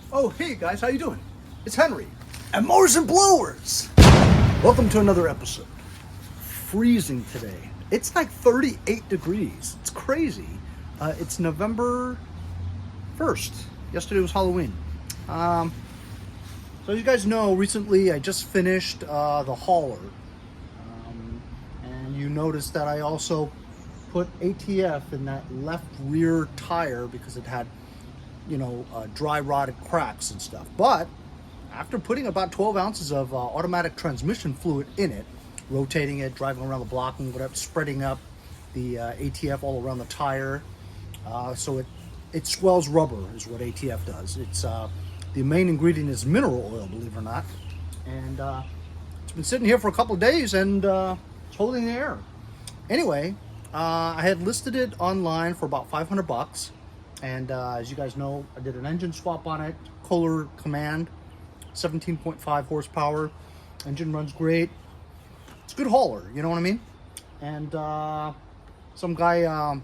Oh, hey guys, how you doing? It's Henry at Mowers and Blowers. Welcome to another episode. Freezing today. It's like 38 degrees. It's crazy. It's November 1st. Yesterday was Halloween. So as you guys know, recently I just finished the hauler. And you noticed that I also put ATF in that left rear tire because it had, dry rotted cracks and stuff. But after putting about 12 ounces of automatic transmission fluid in it, rotating it, driving around the block and whatever, spreading up the ATF all around the tire, so it swells rubber is what ATF does. It's the main ingredient is mineral oil, believe it or not, and it's been sitting here for a couple of days and it's holding the air. Anyway, I had listed it online for about 500 bucks. And as you guys know, I did an engine swap on it, Kohler Command, 17.5 horsepower. Engine runs great. It's a good hauler, you know what I mean? And some guy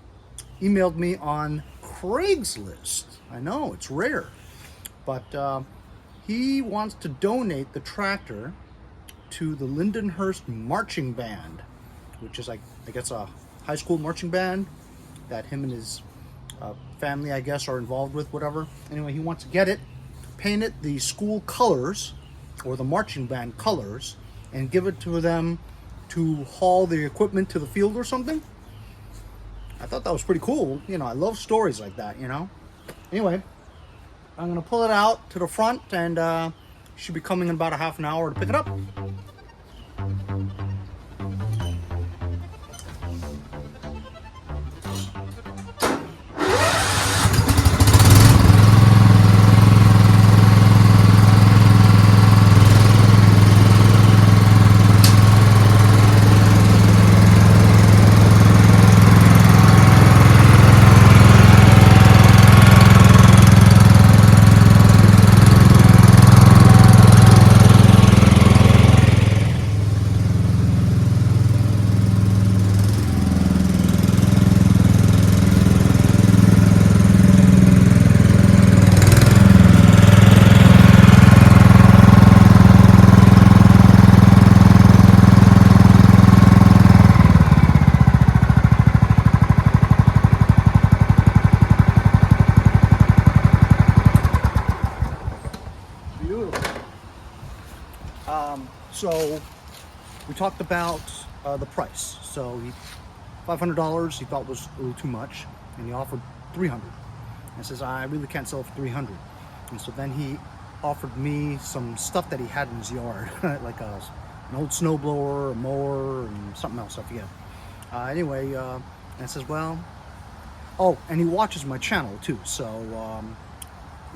emailed me on Craigslist. I know, it's rare. But he wants to donate the tractor to the Lindenhurst Marching Band, which is, I guess, a high school marching band that him and his family, I guess, are involved with, whatever. Anyway, he wants to get it, paint it the school colors or the marching band colors, and give it to them to haul the equipment to the field or something. I thought that was pretty cool. I love stories like that, Anyway, I'm gonna pull it out to the front and should be coming in about a half an hour to pick it up. So we talked about the price. So $500 he thought was a little too much, and he offered $300. And says, I really can't sell it for $300. And so then he offered me some stuff that he had in his yard, like an old snowblower, a mower, and something else, I forget. Anyway, and I says, well, oh, and he watches my channel too. So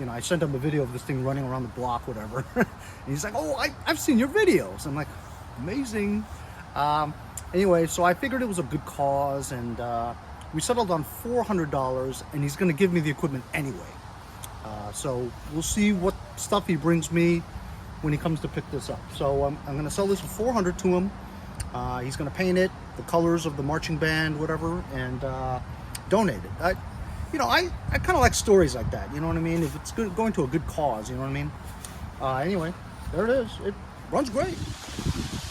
I sent him a video of this thing running around the block, whatever. And he's like, oh, I've seen your videos. I'm like, amazing. Anyway, so I figured it was a good cause, and we settled on $400, and he's going to give me the equipment anyway. So we'll see what stuff he brings me when he comes to pick this up. So I'm going to sell this for $400 to him. He's going to paint it, the colors of the marching band, whatever, and donate it. I kind of like stories like that, you know what I mean? If it's going to a good cause, you know what I mean? Anyway, there it is. It runs great.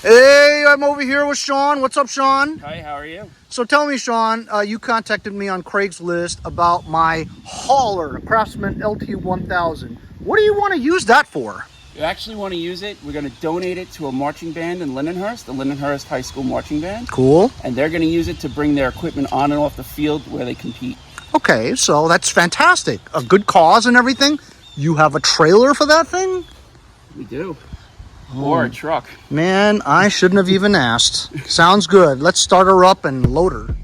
Hey, I'm over here with Sean. What's up, Sean? Hi, how are you? So tell me, Sean, you contacted me on Craigslist about my hauler, Craftsman Lt1000. What do you want to use that for? You actually want to use it. We're going to donate it to a marching band in Lindenhurst, the Lindenhurst High School Marching Band. Cool. And they're going to use it to bring their equipment on and off the field where they compete. Okay, so that's fantastic. A good cause and everything. You have a trailer for that thing? We do. Or a truck. Man, I shouldn't have even asked. Sounds good. Let's start her up and load her.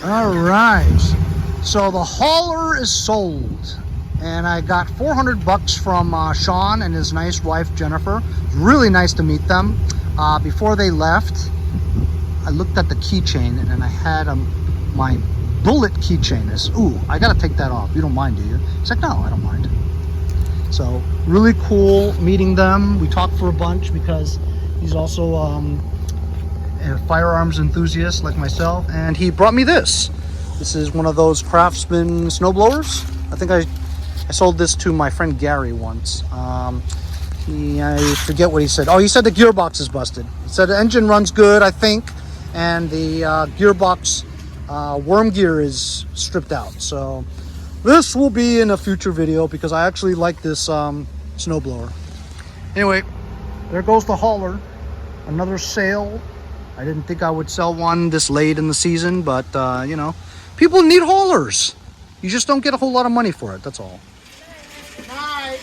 All right. So the hauler is sold, and I got 400 bucks from Sean and his nice wife Jennifer. It was really nice to meet them. Before they left, I looked at the keychain and I had my bullet keychain. Ooh, I gotta take that off. You don't mind, do you? It's like, no, I don't mind. So really cool meeting them. We talked for a bunch because he's also a firearms enthusiast like myself, and he brought me this. This is one of those Craftsman snowblowers. I think I sold this to my friend Gary once. I forget what he said. Oh, he said the gearbox is busted. He said the engine runs good, I think, and the gearbox worm gear is stripped out. So this will be in a future video because I actually like this snowblower. Anyway, there goes the hauler. Another sale. I didn't think I would sell one this late in the season, but you know, people need haulers. You just don't get a whole lot of money for it, that's all. Bye.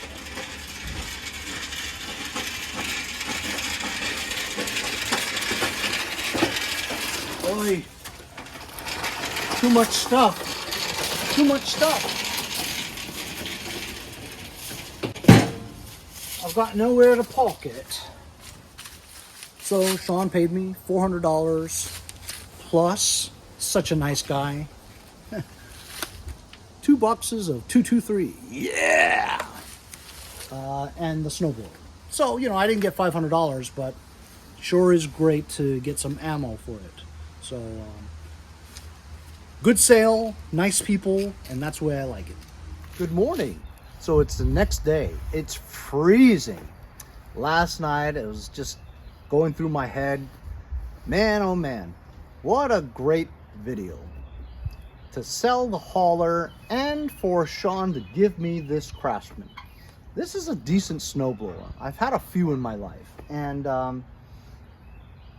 Boy, too much stuff. Too much stuff. I've got nowhere to park it. So Sean paid me $400 plus. Such a nice guy. 2 boxes of 223. Yeah. And the snowblower. So, you know, I didn't get $500, but sure is great to get some ammo for it. So, good sale, nice people, and that's the way I like it. Good morning. So it's the next day. It's freezing. Last night it was just going through my head. Man, oh man, what a great video. To sell the hauler and for Sean to give me this Craftsman. This is a decent snowblower. I've had a few in my life, and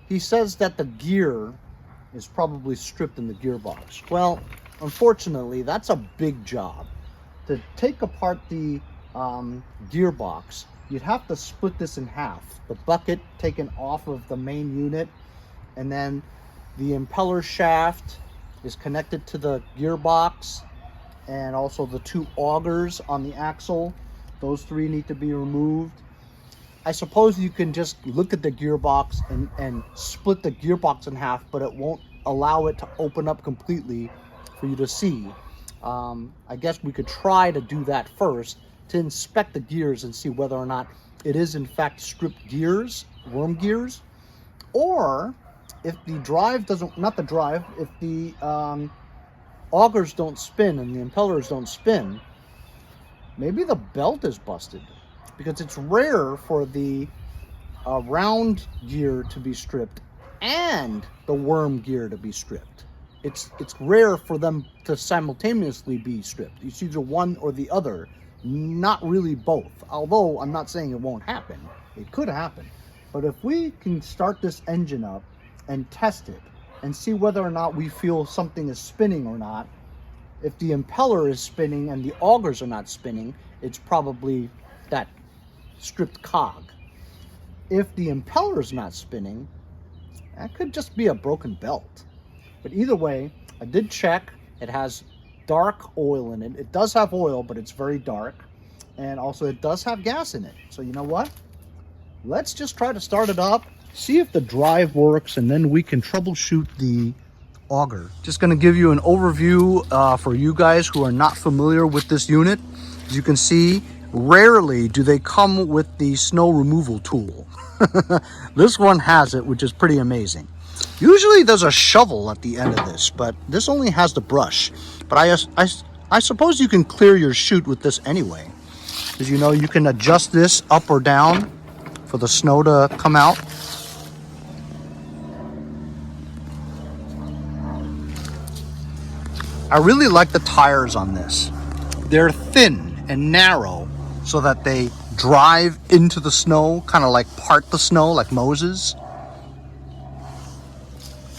he says that the gear is probably stripped in the gearbox. Well, unfortunately, that's a big job. To take apart the gearbox, you'd have to split this in half. The bucket taken off of the main unit, and then the impeller shaft is connected to the gearbox, and also the 2 augers on the axle. Those 3 need to be removed. I suppose you can just look at the gearbox and split the gearbox in half, but it won't allow it to open up completely for you to see. I guess we could try to do that first to inspect the gears and see whether or not it is in fact stripped gears, worm gears, or if the drive doesn't, not the drive, if the augers don't spin and the impellers don't spin, maybe the belt is busted, because it's rare for the round gear to be stripped and the worm gear to be stripped. It's rare for them to simultaneously be stripped. It's either one or the other, not really both. Although I'm not saying it won't happen. It could happen. But if we can start this engine up and test it and see whether or not we feel something is spinning or not, if the impeller is spinning and the augers are not spinning, it's probably that stripped cog. If the impeller is not spinning, that could just be a broken belt. But either way, I did check. It has dark oil in it. It does have oil, but it's very dark. And also it does have gas in it. So you know what? Let's just try to start it up, see if the drive works, and then we can troubleshoot the auger. Just going to give you an overview for you guys who are not familiar with this unit. As you can see, rarely do they come with the snow removal tool. This one has it, which is pretty amazing. Usually there's a shovel at the end of this, but this only has the brush. But I suppose you can clear your chute with this anyway. Because you know, you can adjust this up or down for the snow to come out. I really like the tires on this. They're thin and narrow so that they drive into the snow, kind of like part the snow like Moses.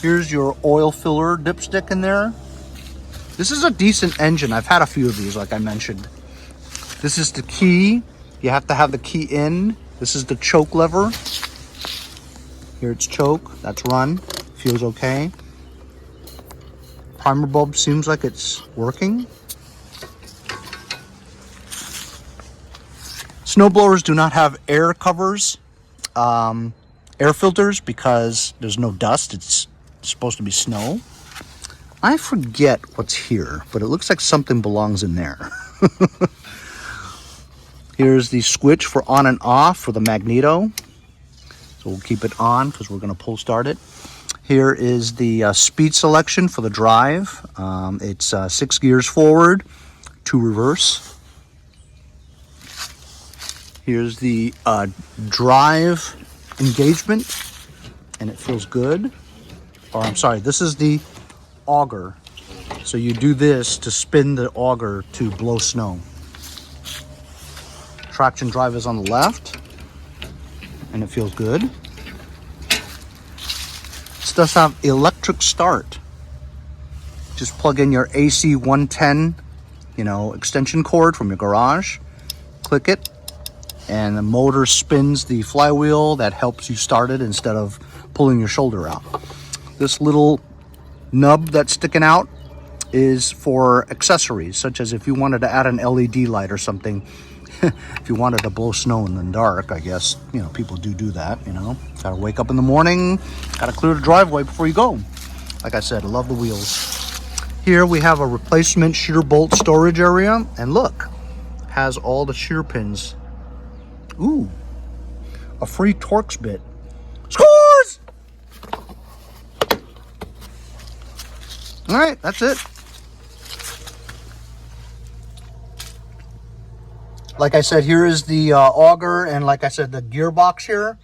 Here's your oil filler dipstick in there. This is a decent engine. I've had a few of these, like I mentioned. This is the key. You have to have the key in. This is the choke lever. Here it's choke. That's run. Feels okay. primer bulb seems like it's working. Snowblowers do not have air covers, air filters, because there's no dust. It's supposed to be snow. I forget what's here, but it looks like something belongs in there. Here's the switch for on and off for the magneto. So we'll keep it on because we're going to pull start it. Here is the speed selection for the drive. It's 6 gears forward, 2 reverse. Here's the drive engagement, and it feels good. Or I'm sorry, this is the auger. So you do this to spin the auger to blow snow. Traction drive is on the left, and it feels good. This does have electric start. Just plug in your AC 110, extension cord from your garage. Click it, and the motor spins the flywheel that helps you start it instead of pulling your shoulder out. This little nub that's sticking out is for accessories, such as if you wanted to add an LED light or something. If you wanted to blow snow in the dark, I guess, people do that, Gotta wake up in the morning, gotta clear the driveway before you go. Like I said, I love the wheels. Here we have a replacement shear bolt storage area, and look, has all the shear pins. Ooh, a free Torx bit. Scores! All right, that's it. Like I said, here is the auger, and like I said, the gearbox here.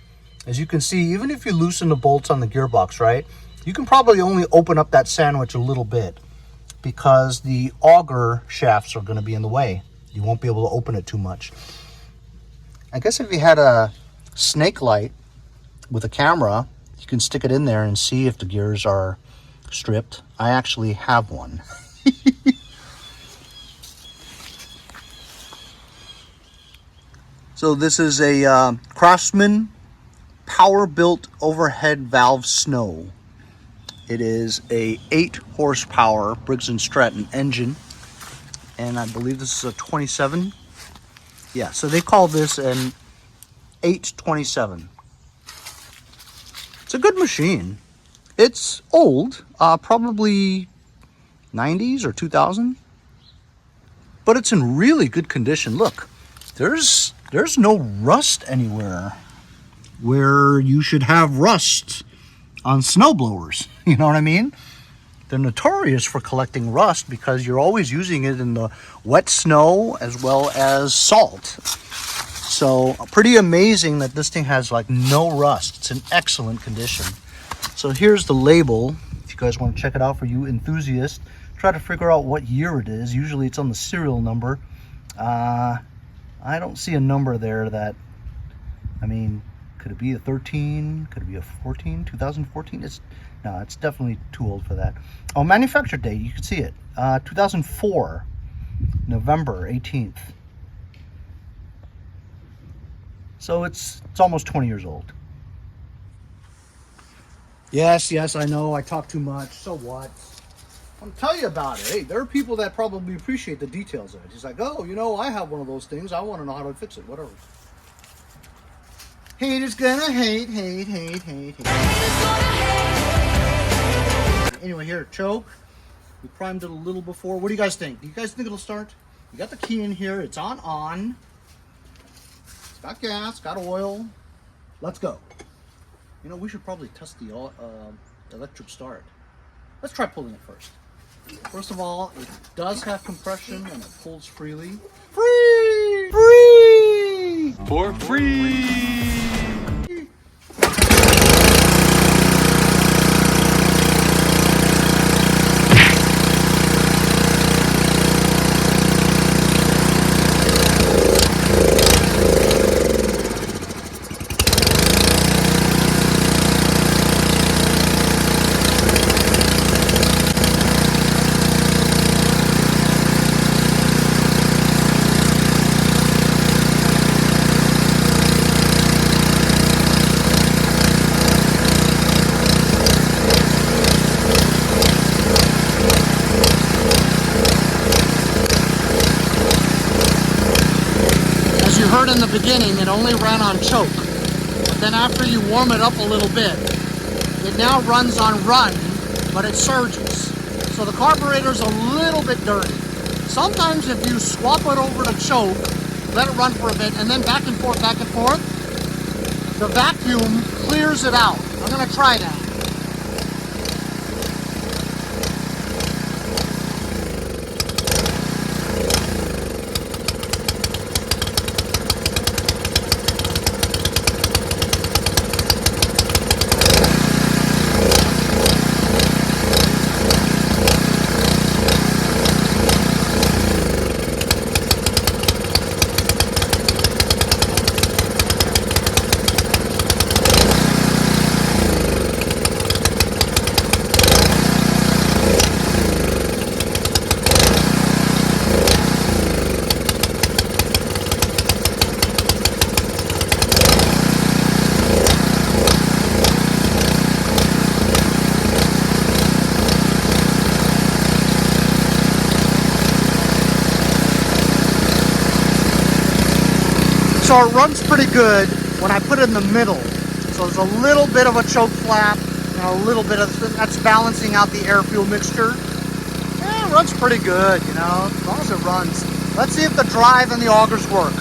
As you can see, even if you loosen the bolts on the gearbox, right, you can probably only open up that sandwich a little bit because the auger shafts are going to be in the way. You won't be able to open it too much. I guess if you had a snake light with a camera, you can stick it in there and see if the gears are stripped. I actually have one. So this is a Craftsman power-built overhead valve snow. It is a 8 horsepower Briggs & Stratton engine, and I believe this is a 27. Yeah, so they call this an 827. It's a good machine. It's old, probably 90s or 2000, but it's in really good condition. Look, there's no rust anywhere where you should have rust on snowblowers. You know what I mean? They're notorious for collecting rust because you're always using it in the wet snow as well as salt. So pretty amazing that this thing has like no rust. It's in excellent condition. So here's the label. If you guys want to check it out, for you enthusiasts, try to figure out what year it is. Usually it's on the serial number. I don't see a number there that, could it be a 13? Could it be a 14? 2014? No, it's definitely too old for that. Oh, manufacture date, you can see it. 2004, November 18th. So it's almost 20 years old. Yes, I know, I talk too much. So what? I'll tell you about it. Hey, there are people that probably appreciate the details of it. He's like, oh, I have one of those things. I want to know how to fix it. Whatever. Haters gonna hate. Anyway, here, choke. We primed it a little before. What do you guys think? Do you guys think it'll start? You got the key in here. It's on. It's got gas, got oil. Let's go. We should probably test the electric start. Let's try pulling it first. First of all, it does have compression and it pulls freely. Free! For free! heard in the beginning, it only ran on choke. But then after you warm it up a little bit, it now runs on run, but it surges. So the carburetor's a little bit dirty. Sometimes if you swap it over to choke, let it run for a bit, and then back and forth, the vacuum clears it out. I'm gonna try that. So it runs pretty good when I put it in the middle. So there's a little bit of a choke flap, and a little bit of, that's balancing out the air-fuel mixture. Yeah, it runs pretty good, you know, as long as it runs. Let's see if the drive and the augers work.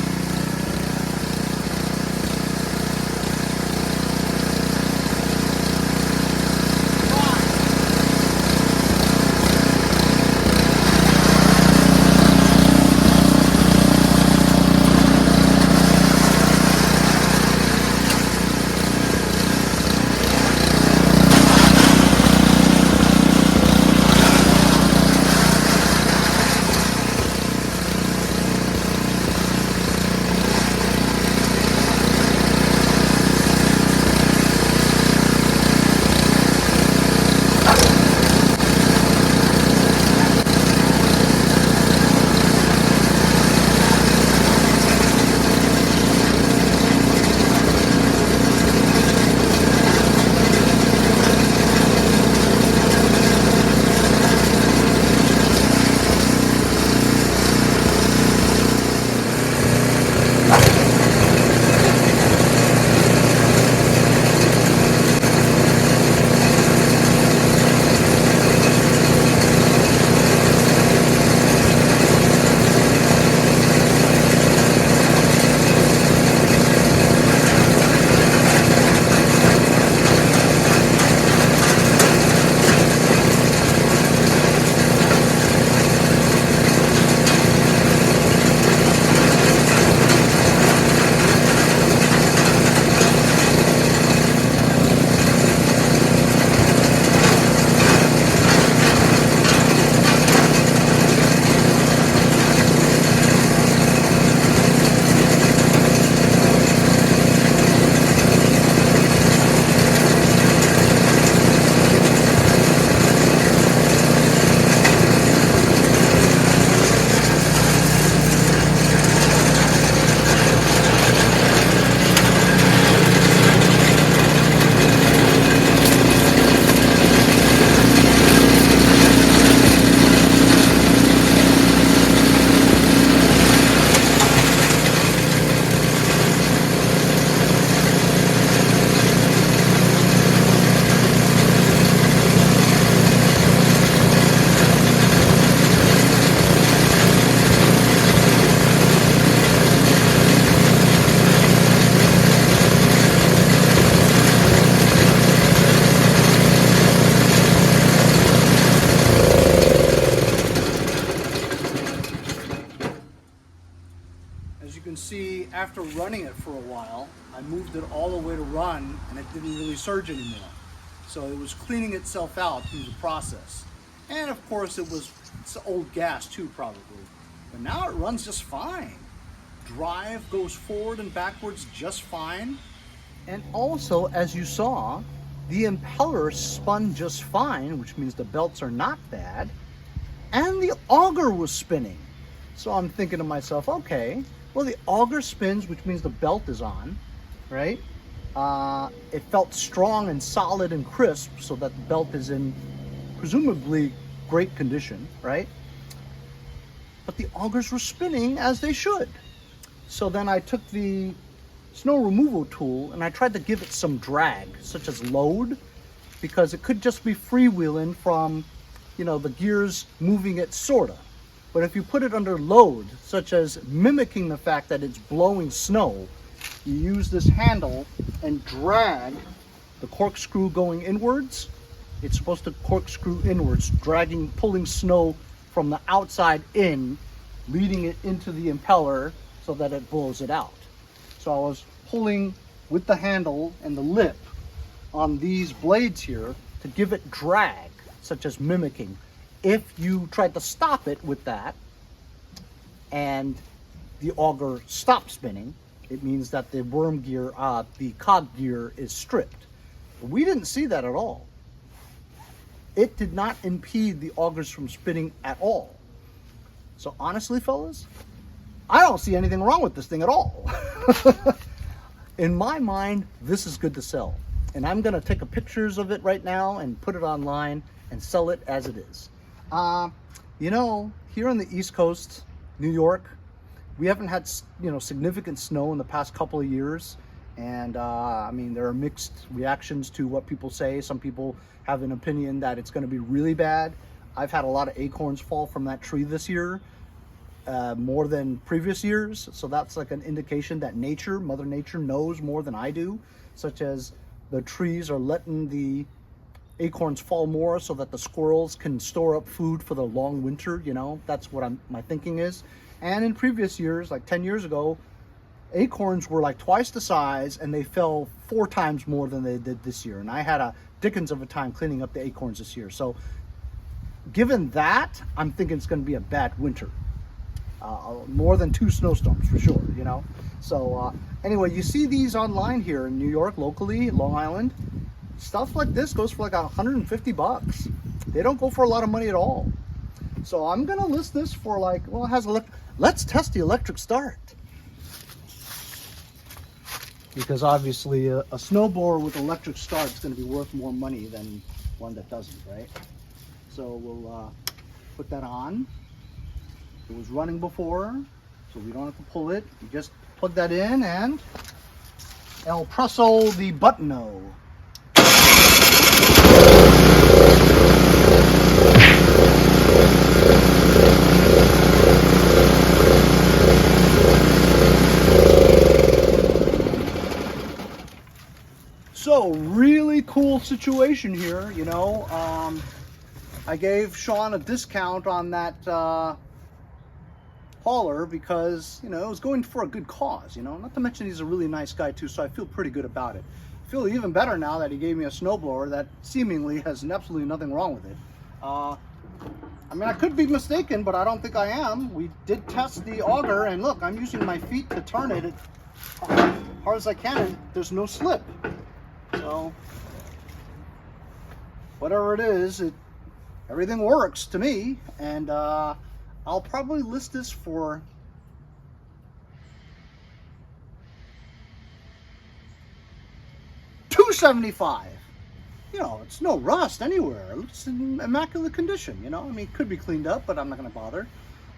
See, after running it for a while, I moved it all the way to run and it didn't really surge anymore. So it was cleaning itself out through the process. And of course it's old gas too probably. But now it runs just fine. Drive goes forward and backwards just fine. And also, as you saw, the impeller spun just fine, which means the belts are not bad. And the auger was spinning. So I'm thinking to myself, okay, well, the auger spins, which means the belt is on, right? It felt strong and solid and crisp, so that the belt is in presumably great condition, right? But the augers were spinning as they should. So then I took the snow removal tool and I tried to give it some drag, such as load, because it could just be freewheeling from, you know, the gears moving it, sorta. But if you put it under load, such as mimicking the fact that it's blowing snow, you use this handle and drag the corkscrew going inwards. It's supposed to corkscrew inwards, dragging, pulling snow from the outside in, leading it into the impeller so that it blows it out. So I was pulling with the handle and the lip on these blades here to give it drag, such as mimicking. If you tried to stop it with that and the auger stopped spinning, it means that the worm gear, the cog gear is stripped. We didn't see that at all. It did not impede the augers from spinning at all. So honestly, fellas, I don't see anything wrong with this thing at all. In my mind, this is good to sell. And I'm gonna take a pictures of it right now and put it online and sell it as it is. You know, here on the East Coast, New York, we haven't had, you know, significant snow in the past couple of years. And I mean, there are mixed reactions to what people say. Some people have an opinion that it's gonna be really bad. I've had a lot of acorns fall from that tree this year, more than previous years. So that's like an indication that nature, Mother Nature, knows more than I do, such as the trees are letting the acorns fall more so that the squirrels can store up food for the long winter. You know, that's what my thinking is. And in previous years, like 10 years ago, acorns were like twice the size and they fell 4 times more than they did this year. And I had a dickens of a time cleaning up the acorns this year. So given that, I'm thinking it's going to be a bad winter. More than 2 snowstorms for sure, you know. So anyway, you see these online here in New York, locally, Long Island. Stuff like this goes for like $150. They don't go for a lot of money at all. So I'm gonna list this for like, well, it has let's test the electric start. Because obviously a snowblower with electric start is gonna be worth more money than one that doesn't, right? So we'll put that on. It was running before, so we don't have to pull it. You just plug that in and el presso the button-o. So really cool situation here, you know. I gave Sean a discount on that hauler because, you know, it was going for a good cause, you know. Not to mention he's a really nice guy too, so I feel pretty good about it. I feel even better now that he gave me a snowblower that seemingly has absolutely nothing wrong with it. I mean, I could be mistaken, but I don't think I am. We did test the auger, and look, I'm using my feet to turn it as hard as I can, and there's no slip. So, whatever it is, everything works to me, and I'll probably list this for $275. You know, it's no rust anywhere. It's in immaculate condition, you know. I mean, it could be cleaned up, but I'm not going to bother.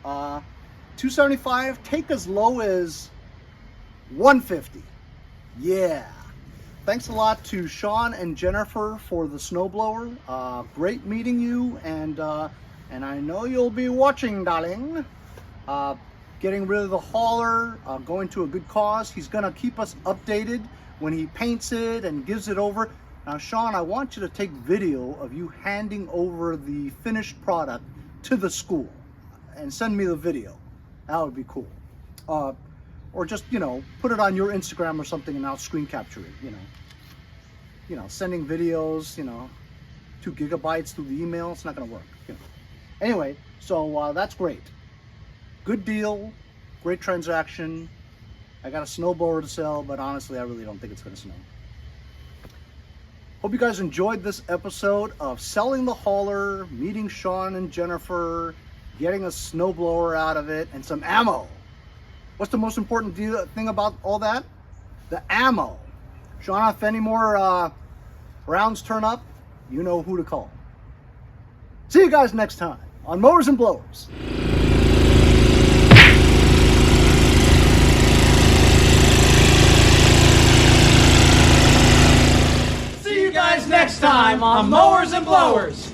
$275, take as low as $150. Yeah. Thanks a lot to Sean and Jennifer for the snowblower. Great meeting you, and I know you'll be watching, darling. Getting rid of the hauler, going to a good cause. He's going to keep us updated when he paints it and gives it over. Now, Sean, I want you to take video of you handing over the finished product to the school and send me the video. That would be cool. Or just, you know, put it on your Instagram or something and I'll screen capture it, you know. You know, sending videos, you know, 2 gigabytes through the email, it's not going to work. You know. Anyway, so that's great. Good deal, great transaction. I got a snowblower to sell, but honestly, I really don't think it's going to snow. Hope you guys enjoyed this episode of selling the hauler, meeting Sean and Jennifer, getting a snowblower out of it, and some ammo. What's the most important thing about all that? The ammo. Sean, if any more rounds turn up, you know who to call. See you guys next time on Mowers and Blowers. on mowers and blowers.